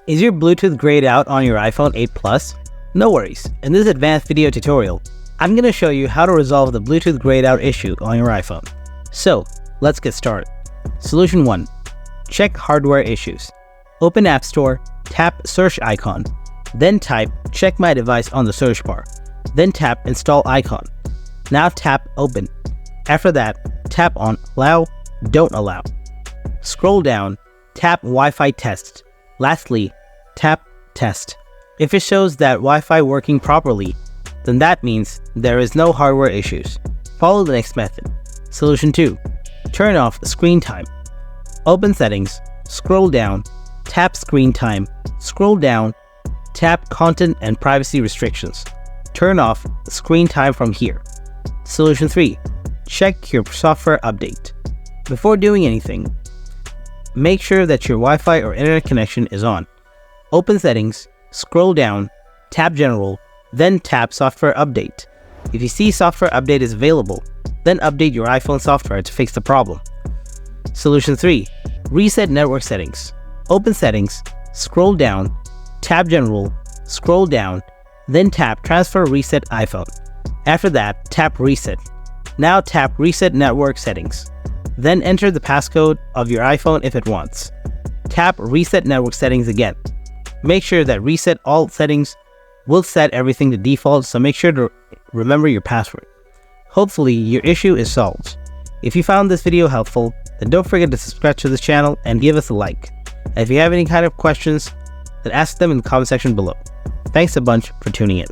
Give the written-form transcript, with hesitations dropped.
Is your Bluetooth grayed out on your iPhone 8 Plus? No worries, in this advanced video tutorial, I'm going to show you how to resolve the Bluetooth grayed out issue on your iPhone. So, let's get started. Solution 1. Check hardware issues. Open App Store, tap search icon, then type check my device on the search bar, then tap install icon. Now tap open. After that, tap on allow, don't allow. Scroll down, tap Wi-Fi test. Lastly, tap test. If it shows that Wi-Fi working properly, then that means there is no hardware issues. Follow the next method. Solution 2. Turn off screen time. Open settings, scroll down, tap screen time, scroll down, tap content and privacy restrictions. Turn off screen time from here. Solution 3. Check your software update. Before doing anything, make sure that your Wi-Fi or internet connection is on. Open settings, scroll down, tap general, then tap software update. If you see software update is available, then update your iPhone software to fix the problem. Solution 3. Reset network settings. Open settings, scroll down, tap general, scroll down, then tap transfer reset iPhone. After that, tap reset. Now tap reset network settings. Then enter the passcode of your iPhone if it wants. Tap reset network settings again. Make sure that reset all settings will set everything to default, so make sure to remember your password. Hopefully your issue is solved. If you found this video helpful, then don't forget to subscribe to this channel and give us a like. And if you have any kind of questions, then ask them in the comment section below. Thanks a bunch for tuning in.